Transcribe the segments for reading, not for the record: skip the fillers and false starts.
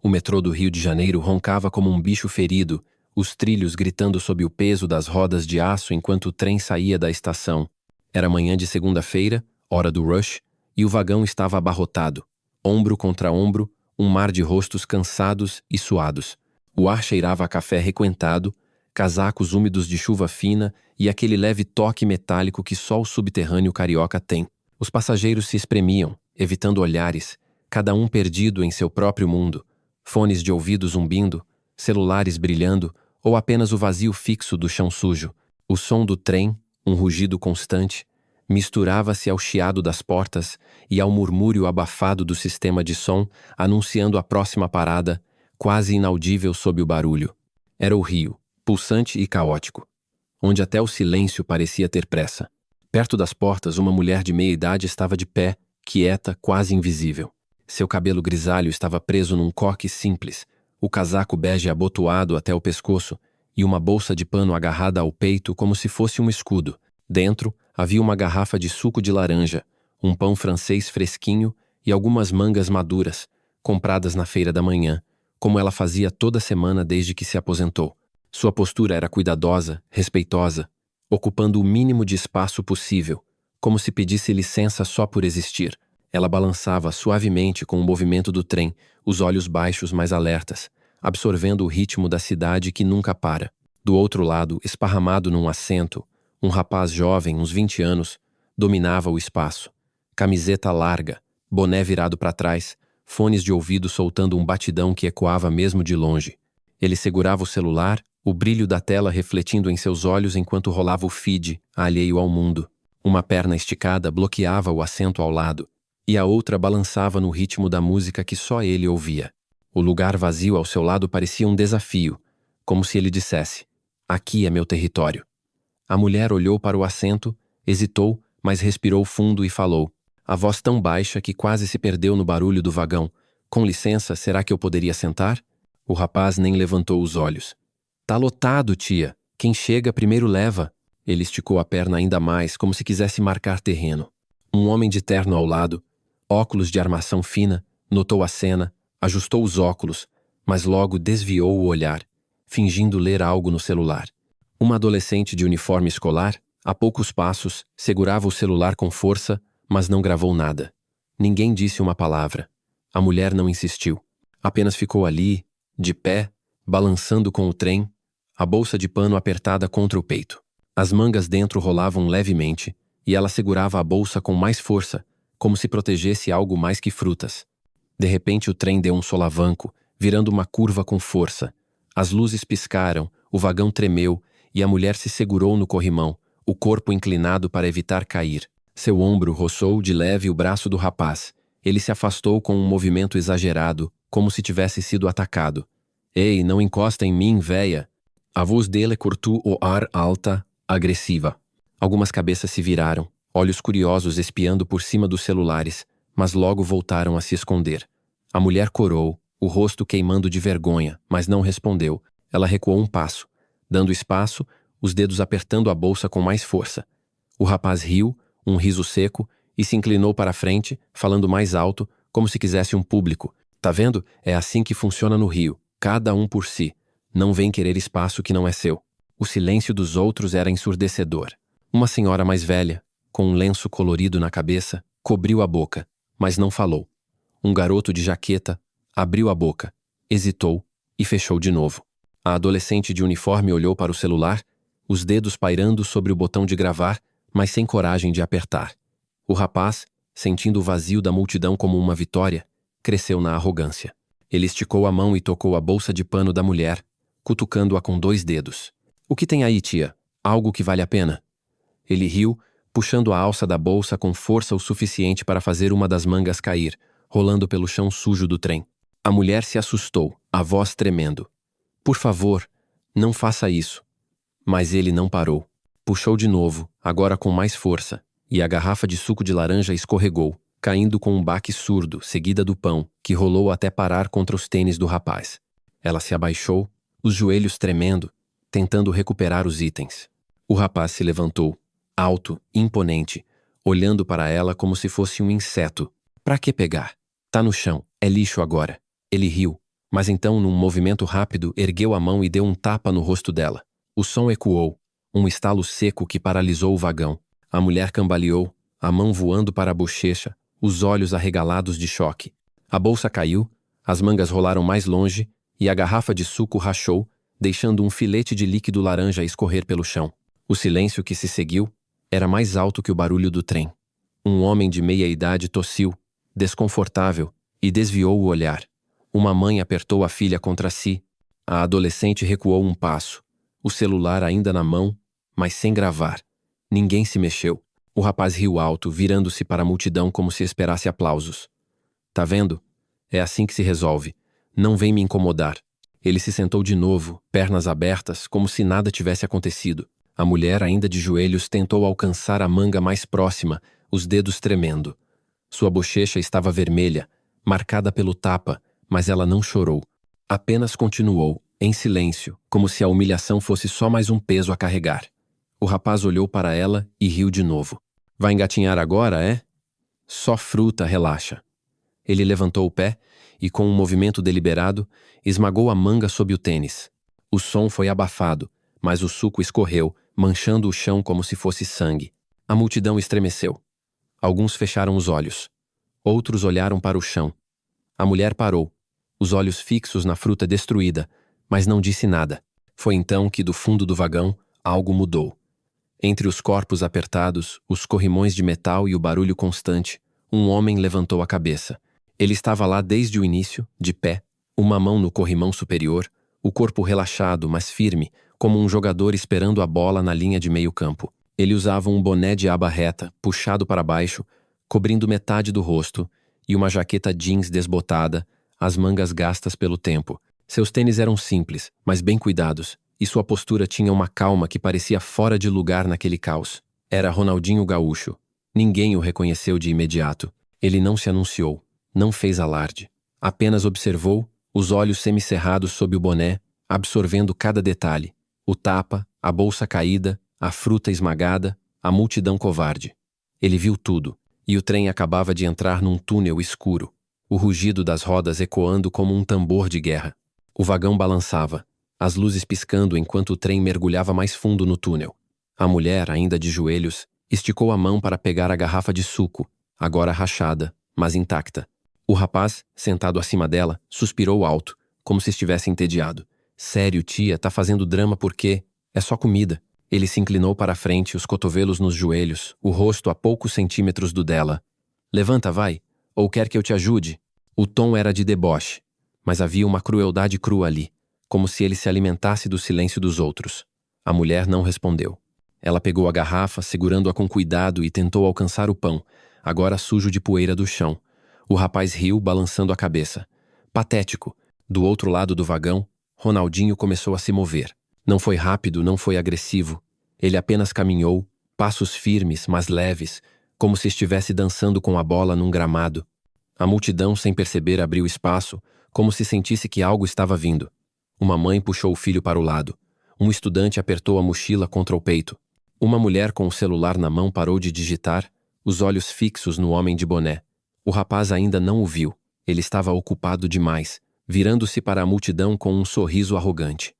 O metrô do Rio de Janeiro roncava como um bicho ferido, os trilhos gritando sob o peso das rodas de aço enquanto o trem saía da estação. Era manhã de segunda-feira, hora do rush, e o vagão estava abarrotado. Ombro contra ombro, um mar de rostos cansados e suados. O ar cheirava a café requentado, casacos úmidos de chuva fina e aquele leve toque metálico que só o subterrâneo carioca tem. Os passageiros se espremiam, evitando olhares, cada um perdido em seu próprio mundo, fones de ouvido zumbindo, celulares brilhando ou apenas o vazio fixo do chão sujo. O som do trem, um rugido constante, misturava-se ao chiado das portas e ao murmúrio abafado do sistema de som, anunciando a próxima parada, quase inaudível sob o barulho. Era o rio, pulsante e caótico, onde até o silêncio parecia ter pressa. Perto das portas, uma mulher de meia-idade estava de pé, quieta, quase invisível. Seu cabelo grisalho estava preso num coque simples, o casaco bege abotoado até o pescoço e uma bolsa de pano agarrada ao peito como se fosse um escudo. Dentro, havia uma garrafa de suco de laranja, um pão francês fresquinho e algumas mangas maduras, compradas na feira da manhã, como ela fazia toda semana desde que se aposentou. Sua postura era cuidadosa, respeitosa, ocupando o mínimo de espaço possível, como se pedisse licença só por existir. Ela balançava suavemente com o movimento do trem, os olhos baixos mais alertas, absorvendo o ritmo da cidade que nunca para. Do outro lado, esparramado num assento, um rapaz jovem, uns 20 anos, dominava o espaço. Camiseta larga, boné virado para trás, fones de ouvido soltando um batidão que ecoava mesmo de longe. Ele segurava o celular, o brilho da tela refletindo em seus olhos enquanto rolava o feed, alheio ao mundo. Uma perna esticada bloqueava o assento ao lado, e a outra balançava no ritmo da música que só ele ouvia. O lugar vazio ao seu lado parecia um desafio, como se ele dissesse: "Aqui é meu território." A mulher olhou para o assento, hesitou, mas respirou fundo e falou, a voz tão baixa que quase se perdeu no barulho do vagão: "Com licença, será que eu poderia sentar?" O rapaz nem levantou os olhos. "Tá lotado, tia. Quem chega primeiro leva." Ele esticou a perna ainda mais, como se quisesse marcar terreno. Um homem de terno ao lado, óculos de armação fina, notou a cena, ajustou os óculos, mas logo desviou o olhar, fingindo ler algo no celular. Uma adolescente de uniforme escolar, a poucos passos, segurava o celular com força, mas não gravou nada. Ninguém disse uma palavra. A mulher não insistiu. Apenas ficou ali, de pé, balançando com o trem, a bolsa de pano apertada contra o peito. As mangas dentro rolavam levemente, e ela segurava a bolsa com mais força, como se protegesse algo mais que frutas. De repente o trem deu um solavanco, virando uma curva com força. As luzes piscaram, o vagão tremeu, e a mulher se segurou no corrimão, o corpo inclinado para evitar cair. Seu ombro roçou de leve o braço do rapaz. Ele se afastou com um movimento exagerado, como se tivesse sido atacado. "Ei, não encosta em mim, véia." A voz dele cortou o ar alta, agressiva. Algumas cabeças se viraram, olhos curiosos espiando por cima dos celulares, mas logo voltaram a se esconder. A mulher corou, o rosto queimando de vergonha, mas não respondeu. Ela recuou um passo, dando espaço, os dedos apertando a bolsa com mais força. O rapaz riu, um riso seco, e se inclinou para a frente, falando mais alto, como se quisesse um público. "Tá vendo? É assim que funciona no Rio. Cada um por si. Não vem querer espaço que não é seu." O silêncio dos outros era ensurdecedor. Uma senhora mais velha, com um lenço colorido na cabeça, cobriu a boca, mas não falou. Um garoto de jaqueta abriu a boca, hesitou e fechou de novo. A adolescente de uniforme olhou para o celular, os dedos pairando sobre o botão de gravar, mas sem coragem de apertar. O rapaz, sentindo o vazio da multidão como uma vitória, cresceu na arrogância. Ele esticou a mão e tocou a bolsa de pano da mulher, cutucando-a com 2 dedos. "O que tem aí, tia? Algo que vale a pena?" Ele riu, puxando a alça da bolsa com força o suficiente para fazer uma das mangas cair, rolando pelo chão sujo do trem. A mulher se assustou, a voz tremendo. "Por favor, não faça isso." Mas ele não parou. Puxou de novo, agora com mais força, e a garrafa de suco de laranja escorregou, caindo com um baque surdo, seguida do pão, que rolou até parar contra os tênis do rapaz. Ela se abaixou, os joelhos tremendo, tentando recuperar os itens. O rapaz se levantou, alto, imponente, olhando para ela como se fosse um inseto. "Pra que pegar? Tá no chão, é lixo agora." Ele riu, Mas então, num movimento rápido, ergueu a mão e deu um tapa no rosto dela. O som ecoou, um estalo seco que paralisou o vagão. A mulher cambaleou, a mão voando para a bochecha, os olhos arregalados de choque. A bolsa caiu, as mangas rolaram mais longe e a garrafa de suco rachou, deixando um filete de líquido laranja escorrer pelo chão. O silêncio que se seguiu era mais alto que o barulho do trem. Um homem de meia idade tossiu, desconfortável, e desviou o olhar. Uma mãe apertou a filha contra si. A adolescente recuou um passo, o celular ainda na mão, mas sem gravar. Ninguém se mexeu. O rapaz riu alto, virando-se para a multidão como se esperasse aplausos. Tá vendo? É assim que se resolve. Não vem me incomodar. Ele se sentou de novo, pernas abertas, como se nada tivesse acontecido. A mulher, ainda de joelhos, tentou alcançar a manga mais próxima, os dedos tremendo. Sua bochecha estava vermelha, marcada pelo tapa, mas ela não chorou. Apenas continuou, em silêncio, como se a humilhação fosse só mais um peso a carregar. O rapaz olhou para ela e riu de novo. Vai engatinhar agora, é? Só fruta, relaxa. Ele levantou o pé e, com um movimento deliberado, esmagou a manga sob o tênis. O som foi abafado, mas o suco escorreu, manchando o chão como se fosse sangue. A multidão estremeceu. Alguns fecharam os olhos. Outros olharam para o chão. A mulher parou, os olhos fixos na fruta destruída, mas não disse nada. Foi então que, do fundo do vagão, algo mudou. Entre os corpos apertados, os corrimões de metal e o barulho constante, um homem levantou a cabeça. Ele estava lá desde o início, de pé, uma mão no corrimão superior, o corpo relaxado, mas firme, como um jogador esperando a bola na linha de meio campo. Ele usava um boné de aba reta, puxado para baixo, cobrindo metade do rosto, e uma jaqueta jeans desbotada, as mangas gastas pelo tempo. Seus tênis eram simples, mas bem cuidados, e sua postura tinha uma calma que parecia fora de lugar naquele caos. Era Ronaldinho Gaúcho. Ninguém o reconheceu de imediato. Ele não se anunciou, não fez alarde. Apenas observou, os olhos semicerrados sob o boné, absorvendo cada detalhe. O tapa, a bolsa caída, a fruta esmagada, a multidão covarde. Ele viu tudo, e o trem acabava de entrar num túnel escuro, o rugido das rodas ecoando como um tambor de guerra. O vagão balançava, as luzes piscando enquanto o trem mergulhava mais fundo no túnel. A mulher, ainda de joelhos, esticou a mão para pegar a garrafa de suco, agora rachada, mas intacta. O rapaz, sentado acima dela, suspirou alto, como se estivesse entediado. Sério, tia, tá fazendo drama porque é só comida. Ele se inclinou para a frente, os cotovelos nos joelhos, o rosto a poucos centímetros do dela. Levanta, vai, ou quer que eu te ajude? O tom era de deboche, mas havia uma crueldade crua ali, como se ele se alimentasse do silêncio dos outros. A mulher não respondeu. Ela pegou a garrafa, segurando-a com cuidado e tentou alcançar o pão, agora sujo de poeira do chão. O rapaz riu, balançando a cabeça. Patético. Do outro lado do vagão, Ronaldinho começou a se mover. Não foi rápido, não foi agressivo. Ele apenas caminhou, passos firmes, mas leves, como se estivesse dançando com a bola num gramado. A multidão, sem perceber, abriu espaço, como se sentisse que algo estava vindo. Uma mãe puxou o filho para o lado. Um estudante apertou a mochila contra o peito. Uma mulher com o celular na mão parou de digitar, os olhos fixos no homem de boné. O rapaz ainda não o viu. Ele estava ocupado demais, virando-se para a multidão com um sorriso arrogante.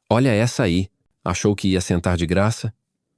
Olha essa aí. Achou que ia sentar de graça?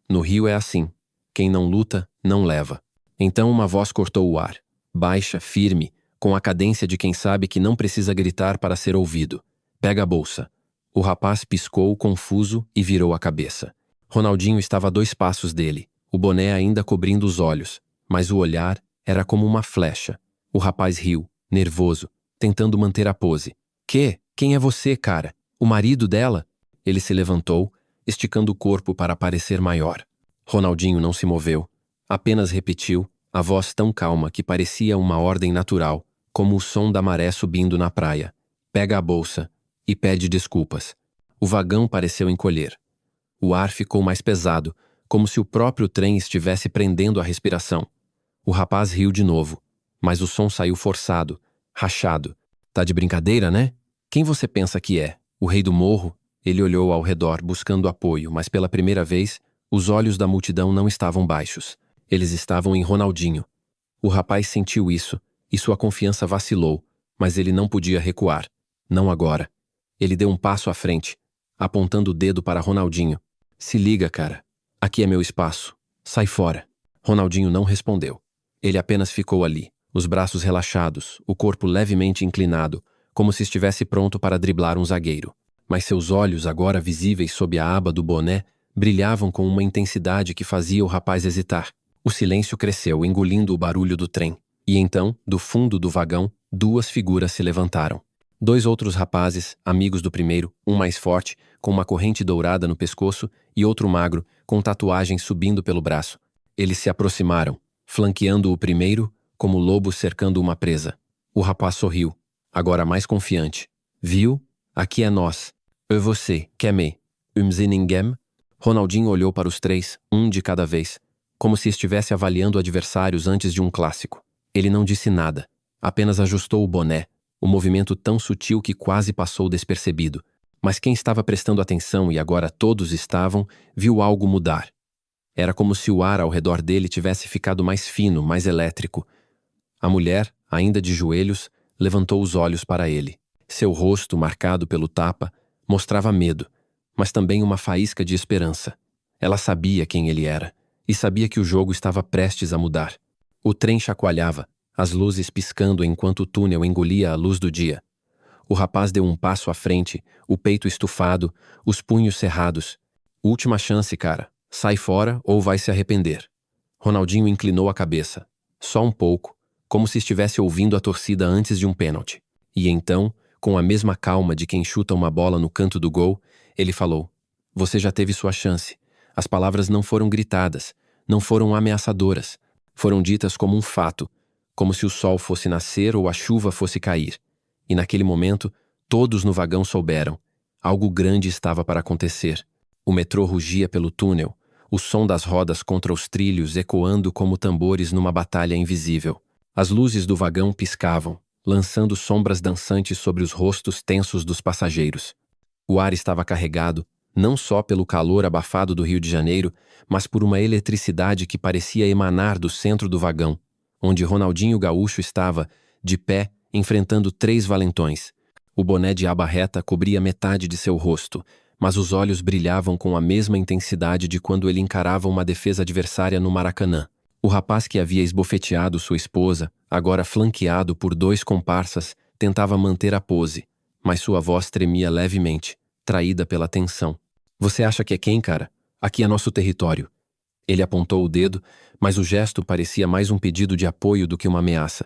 No Rio é assim. Quem não luta, não leva. Então uma voz cortou o ar. Baixa, firme, com a cadência de quem sabe que não precisa gritar para ser ouvido. Pega a bolsa. O rapaz piscou, confuso, e virou a cabeça. Ronaldinho estava a 2 passos dele, o boné ainda cobrindo os olhos, mas o olhar era como uma flecha. O rapaz riu, nervoso, tentando manter a pose. Quem é você, cara? O marido dela? Ele se levantou, esticando o corpo para parecer maior. Ronaldinho não se moveu. Apenas repetiu, a voz tão calma que parecia uma ordem natural, como o som da maré subindo na praia. Pega a bolsa e pede desculpas. O vagão pareceu encolher. O ar ficou mais pesado, como se o próprio trem estivesse prendendo a respiração. O rapaz riu de novo, mas o som saiu forçado, rachado. Tá de brincadeira, né? Quem você pensa que é? O rei do morro? Ele olhou ao redor, buscando apoio, mas pela primeira vez, os olhos da multidão não estavam baixos. Eles estavam em Ronaldinho. O rapaz sentiu isso, e sua confiança vacilou, mas ele não podia recuar. Não agora. Ele deu um passo à frente, apontando o dedo para Ronaldinho. Se liga, cara. Aqui é meu espaço. Sai fora. Ronaldinho não respondeu. Ele apenas ficou ali, os braços relaxados, o corpo levemente inclinado, como se estivesse pronto para driblar um zagueiro. Mas seus olhos, agora visíveis sob a aba do boné, brilhavam com uma intensidade que fazia o rapaz hesitar. O silêncio cresceu, engolindo o barulho do trem. E então, do fundo do vagão, duas figuras se levantaram. Dois outros rapazes, amigos do primeiro, um mais forte, com uma corrente dourada no pescoço, e outro magro, com tatuagens subindo pelo braço. Eles se aproximaram, flanqueando o primeiro, como lobo cercando uma presa. O rapaz sorriu, agora mais confiante. Viu? Aqui é nós. E você, Keme? Ninguém? Ronaldinho olhou para os três, um de cada vez, como se estivesse avaliando adversários antes de um clássico. Ele não disse nada, apenas ajustou o boné, um movimento tão sutil que quase passou despercebido. Mas quem estava prestando atenção, e agora todos estavam, viu algo mudar. Era como se o ar ao redor dele tivesse ficado mais fino, mais elétrico. A mulher, ainda de joelhos, levantou os olhos para ele. Seu rosto, marcado pelo tapa, mostrava medo, mas também uma faísca de esperança. Ela sabia quem ele era, e sabia que o jogo estava prestes a mudar. O trem chacoalhava, as luzes piscando enquanto o túnel engolia a luz do dia. O rapaz deu um passo à frente, o peito estufado, os punhos cerrados. Última chance, cara. Sai fora ou vai se arrepender. Ronaldinho inclinou a cabeça. Só um pouco, como se estivesse ouvindo a torcida antes de um pênalti. E então, com a mesma calma de quem chuta uma bola no canto do gol, ele falou: Você já teve sua chance. As palavras não foram gritadas, não foram ameaçadoras. Foram ditas como um fato, como se o sol fosse nascer ou a chuva fosse cair. E naquele momento, todos no vagão souberam. Algo grande estava para acontecer. O metrô rugia pelo túnel, o som das rodas contra os trilhos ecoando como tambores numa batalha invisível. As luzes do vagão piscavam, lançando sombras dançantes sobre os rostos tensos dos passageiros. O ar estava carregado, não só pelo calor abafado do Rio de Janeiro, mas por uma eletricidade que parecia emanar do centro do vagão, onde Ronaldinho Gaúcho estava, de pé, enfrentando três valentões. O boné de aba reta cobria metade de seu rosto, mas os olhos brilhavam com a mesma intensidade de quando ele encarava uma defesa adversária no Maracanã. O rapaz que havia esbofeteado sua esposa, agora flanqueado por dois comparsas, tentava manter a pose, mas sua voz tremia levemente, traída pela tensão. Você acha que é quem, cara? Aqui é nosso território. Ele apontou o dedo, mas o gesto parecia mais um pedido de apoio do que uma ameaça.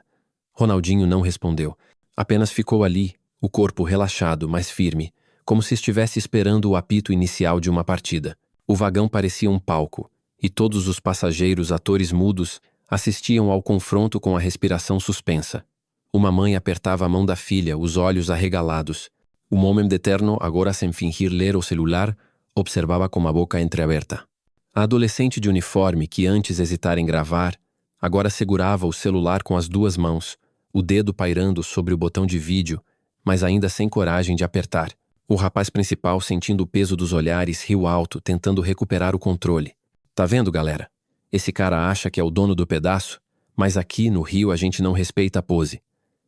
Ronaldinho não respondeu. Apenas ficou ali, o corpo relaxado, mas firme, como se estivesse esperando o apito inicial de uma partida. O vagão parecia um palco, e todos os passageiros, atores mudos, assistiam ao confronto com a respiração suspensa. Uma mãe apertava a mão da filha, os olhos arregalados. Um homem eterno, agora sem fingir ler o celular, observava com a boca entreaberta. A adolescente de uniforme, que antes hesitara em gravar, agora segurava o celular com as duas mãos, o dedo pairando sobre o botão de vídeo, mas ainda sem coragem de apertar. O rapaz principal, sentindo o peso dos olhares, riu alto, tentando recuperar o controle. Tá vendo, galera? Esse cara acha que é o dono do pedaço, mas aqui no Rio a gente não respeita a pose.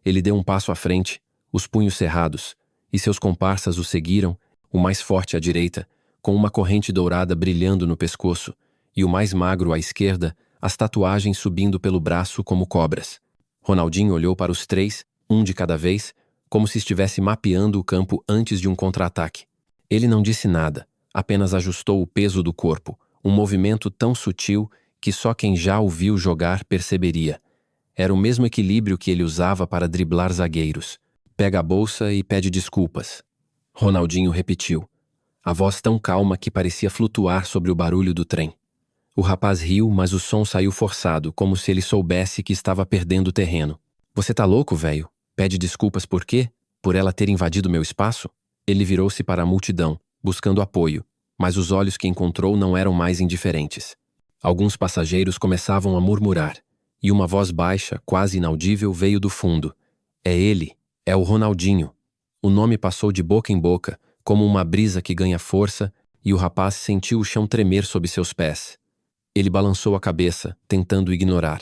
Ele deu um passo à frente, os punhos cerrados, e seus comparsas o seguiram, o mais forte à direita, com uma corrente dourada brilhando no pescoço, e o mais magro à esquerda, as tatuagens subindo pelo braço como cobras. Ronaldinho olhou para os três, um de cada vez, como se estivesse mapeando o campo antes de um contra-ataque. Ele não disse nada, apenas ajustou o peso do corpo, um movimento tão sutil que só quem já o viu jogar perceberia. Era o mesmo equilíbrio que ele usava para driblar zagueiros. Pega a bolsa e pede desculpas. Ronaldinho repetiu, a voz tão calma que parecia flutuar sobre o barulho do trem. O rapaz riu, mas o som saiu forçado, como se ele soubesse que estava perdendo terreno. Você tá louco, velho? Pede desculpas por quê? Por ela ter invadido meu espaço? Ele virou-se para a multidão, buscando apoio, mas os olhos que encontrou não eram mais indiferentes. Alguns passageiros começavam a murmurar, e uma voz baixa, quase inaudível, veio do fundo. É ele, é o Ronaldinho. O nome passou de boca em boca, como uma brisa que ganha força, e o rapaz sentiu o chão tremer sob seus pés. Ele balançou a cabeça, tentando ignorar.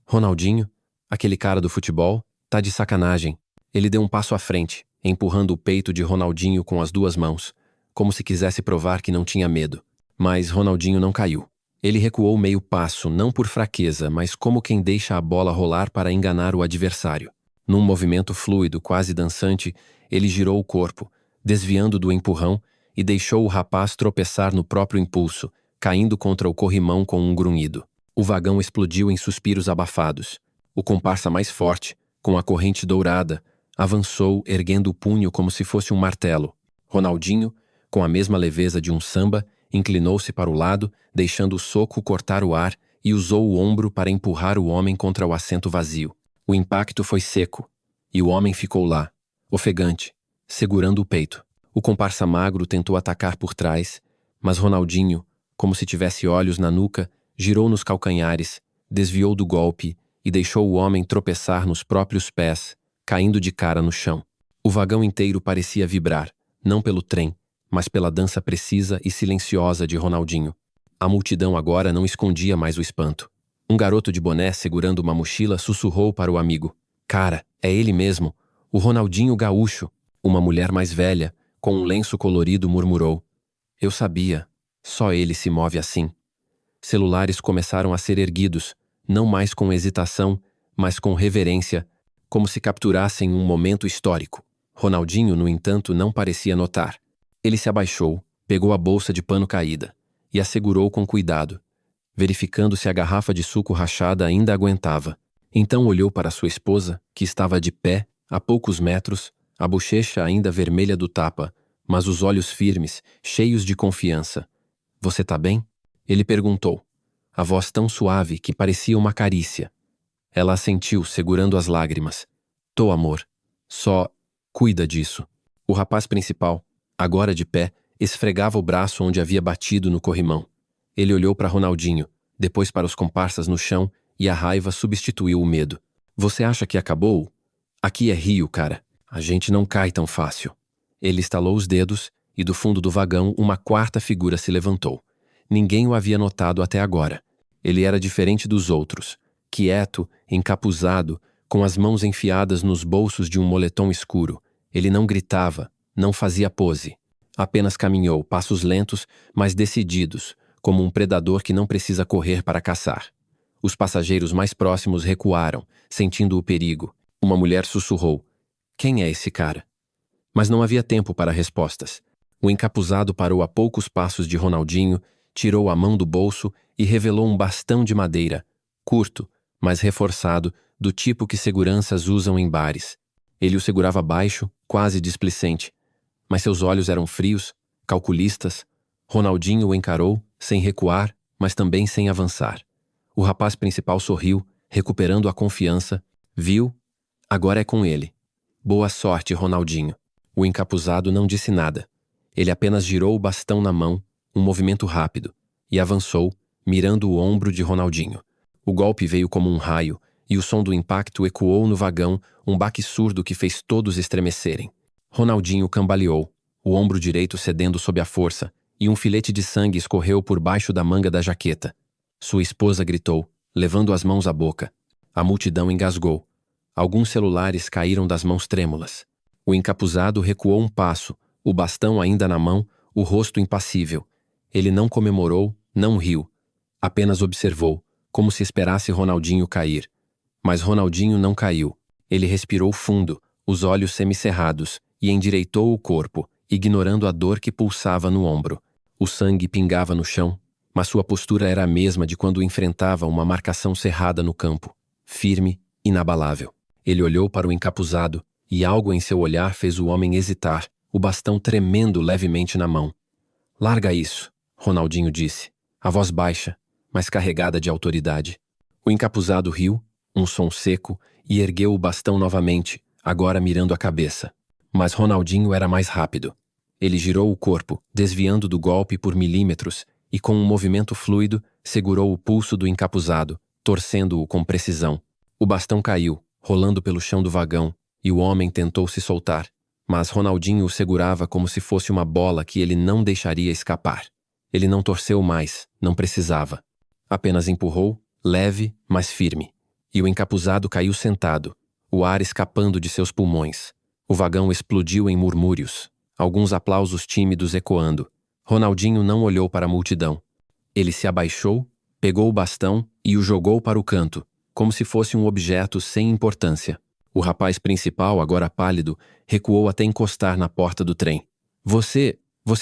Ronaldinho, aquele cara do futebol, tá de sacanagem. Ele deu um passo à frente, empurrando o peito de Ronaldinho com as duas mãos, como se quisesse provar que não tinha medo. Mas Ronaldinho não caiu. Ele recuou meio passo, não por fraqueza, mas como quem deixa a bola rolar para enganar o adversário. Num movimento fluido, quase dançante, ele girou o corpo, desviando do empurrão, e deixou o rapaz tropeçar no próprio impulso, caindo contra o corrimão com um grunhido. O vagão explodiu em suspiros abafados. O comparsa mais forte, com a corrente dourada, avançou, erguendo o punho como se fosse um martelo. Ronaldinho, com a mesma leveza de um samba, inclinou-se para o lado, deixando o soco cortar o ar, e usou o ombro para empurrar o homem contra o assento vazio. O impacto foi seco, e o homem ficou lá, ofegante, segurando o peito. O comparsa magro tentou atacar por trás, mas Ronaldinho, como se tivesse olhos na nuca, girou nos calcanhares, desviou do golpe e deixou o homem tropeçar nos próprios pés, caindo de cara no chão. O vagão inteiro parecia vibrar, não pelo trem, mas pela dança precisa e silenciosa de Ronaldinho. A multidão agora não escondia mais o espanto. Um garoto de boné segurando uma mochila sussurrou para o amigo: "Cara, é ele mesmo, o Ronaldinho Gaúcho." Uma mulher mais velha, com um lenço colorido, murmurou: "Eu sabia, só ele se move assim." Celulares começaram a ser erguidos, não mais com hesitação, mas com reverência, como se capturassem um momento histórico. Ronaldinho, no entanto, não parecia notar. Ele se abaixou, pegou a bolsa de pano caída e a segurou com cuidado, verificando se a garrafa de suco rachada ainda aguentava. Então olhou para sua esposa, que estava de pé, a poucos metros, a bochecha ainda vermelha do tapa, mas os olhos firmes, cheios de confiança. "Você tá bem?" Ele perguntou, a voz tão suave que parecia uma carícia. Ela assentiu, segurando as lágrimas. "Tô, amor. Só cuida disso." O rapaz principal, agora de pé, esfregava o braço onde havia batido no corrimão. Ele olhou para Ronaldinho, depois para os comparsas no chão, e a raiva substituiu o medo. "Você acha que acabou? Aqui é Rio, cara. A gente não cai tão fácil." Ele estalou os dedos, e do fundo do vagão uma quarta figura se levantou. Ninguém o havia notado até agora. Ele era diferente dos outros, quieto, encapuzado, com as mãos enfiadas nos bolsos de um moletom escuro. Ele não gritava, não fazia pose. Apenas caminhou, passos lentos, mas decididos, como um predador que não precisa correr para caçar. Os passageiros mais próximos recuaram, sentindo o perigo. Uma mulher sussurrou: "Quem é esse cara?" Mas não havia tempo para respostas. O encapuzado parou a poucos passos de Ronaldinho, tirou a mão do bolso e revelou um bastão de madeira, curto, mas reforçado, do tipo que seguranças usam em bares. Ele o segurava baixo, quase displicente, mas seus olhos eram frios, calculistas. Ronaldinho o encarou, sem recuar, mas também sem avançar. O rapaz principal sorriu, recuperando a confiança. Viu? Agora é com ele. Boa sorte, Ronaldinho. O encapuzado não disse nada. Ele apenas girou o bastão na mão, um movimento rápido, e avançou, mirando o ombro de Ronaldinho. O golpe veio como um raio, e o som do impacto ecoou no vagão, um baque surdo que fez todos estremecerem. Ronaldinho cambaleou, o ombro direito cedendo sob a força, e um filete de sangue escorreu por baixo da manga da jaqueta. Sua esposa gritou, levando as mãos à boca. A multidão engasgou. Alguns celulares caíram das mãos trêmulas. O encapuzado recuou um passo, o bastão ainda na mão, o rosto impassível. Ele não comemorou, não riu. Apenas observou, como se esperasse Ronaldinho cair. Mas Ronaldinho não caiu. Ele respirou fundo, os olhos semicerrados, e endireitou o corpo, ignorando a dor que pulsava no ombro. O sangue pingava no chão, mas sua postura era a mesma de quando enfrentava uma marcação cerrada no campo, firme, inabalável. Ele olhou para o encapuzado, e algo em seu olhar fez o homem hesitar, o bastão tremendo levemente na mão. "Larga isso", Ronaldinho disse, a voz baixa, mas carregada de autoridade. O encapuzado riu, um som seco, e ergueu o bastão novamente, agora mirando a cabeça. Mas Ronaldinho era mais rápido. Ele girou o corpo, desviando do golpe por milímetros, e com um movimento fluido, segurou o pulso do encapuzado, torcendo-o com precisão. O bastão caiu, rolando pelo chão do vagão, e o homem tentou se soltar. Mas Ronaldinho o segurava como se fosse uma bola que ele não deixaria escapar. Ele não torceu mais, não precisava. Apenas empurrou, leve, mas firme. E o encapuzado caiu sentado, o ar escapando de seus pulmões. O vagão explodiu em murmúrios, alguns aplausos tímidos ecoando. Ronaldinho não olhou para a multidão. Ele se abaixou, pegou o bastão e o jogou para o canto, como se fosse um objeto sem importância. O rapaz principal, agora pálido, recuou até encostar na porta do trem. Você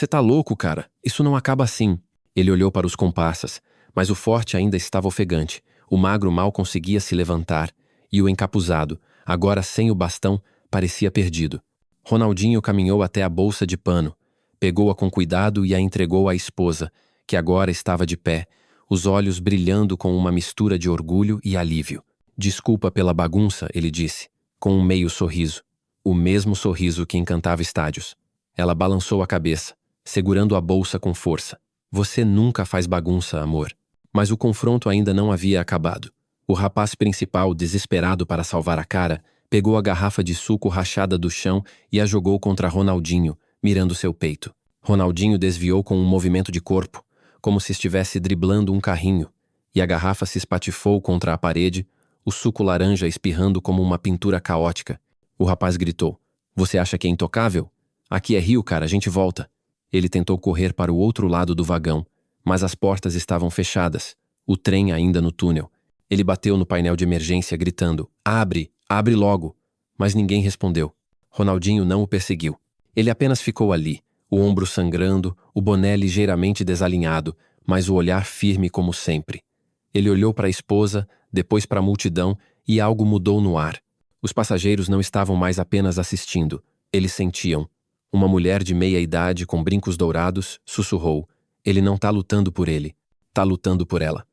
tá louco, cara? Isso não acaba assim. Ele olhou para os comparsas, mas o forte ainda estava ofegante. O magro mal conseguia se levantar, e o encapuzado, agora sem o bastão, parecia perdido. Ronaldinho caminhou até a bolsa de pano, pegou-a com cuidado e a entregou à esposa, que agora estava de pé, os olhos brilhando com uma mistura de orgulho e alívio. Desculpa pela bagunça, ele disse, com um meio sorriso. O mesmo sorriso que encantava estádios. Ela balançou a cabeça, segurando a bolsa com força. Você nunca faz bagunça, amor. Mas o confronto ainda não havia acabado. O rapaz principal, desesperado para salvar a cara, pegou a garrafa de suco rachada do chão e a jogou contra Ronaldinho, mirando seu peito. Ronaldinho desviou com um movimento de corpo, como se estivesse driblando um carrinho, e a garrafa se espatifou contra a parede, o suco laranja espirrando como uma pintura caótica. O rapaz gritou: Você acha que é intocável? Aqui é Rio, cara, a gente volta. Ele tentou correr para o outro lado do vagão, mas as portas estavam fechadas, o trem ainda no túnel. Ele bateu no painel de emergência, gritando: Abre, abre logo! Mas ninguém respondeu. Ronaldinho não o perseguiu. Ele apenas ficou ali, o ombro sangrando, o boné ligeiramente desalinhado, mas o olhar firme como sempre. Ele olhou para a esposa, depois para a multidão, e algo mudou no ar. Os passageiros não estavam mais apenas assistindo, eles sentiam. Uma mulher de meia idade, com brincos dourados, sussurrou: Ele não tá lutando por ele, tá lutando por ela.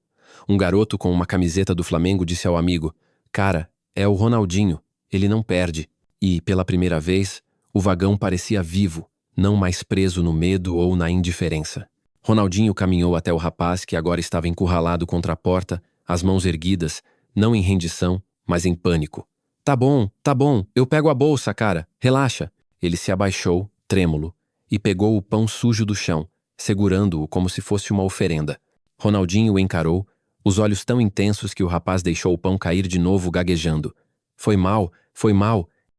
Um garoto com uma camiseta do Flamengo disse ao amigo: Cara, é o Ronaldinho, ele não perde. E, pela primeira vez, o vagão parecia vivo, não mais preso no medo ou na indiferença. Ronaldinho caminhou até o rapaz que agora estava encurralado contra a porta, as mãos erguidas, não em rendição, mas em pânico. Tá bom, eu pego a bolsa, cara, relaxa. Ele se abaixou, trêmulo, e pegou o pão sujo do chão, segurando-o como se fosse uma oferenda. Ronaldinho o encarou, os olhos tão intensos que o rapaz deixou o pão cair de novo gaguejando. Foi mal,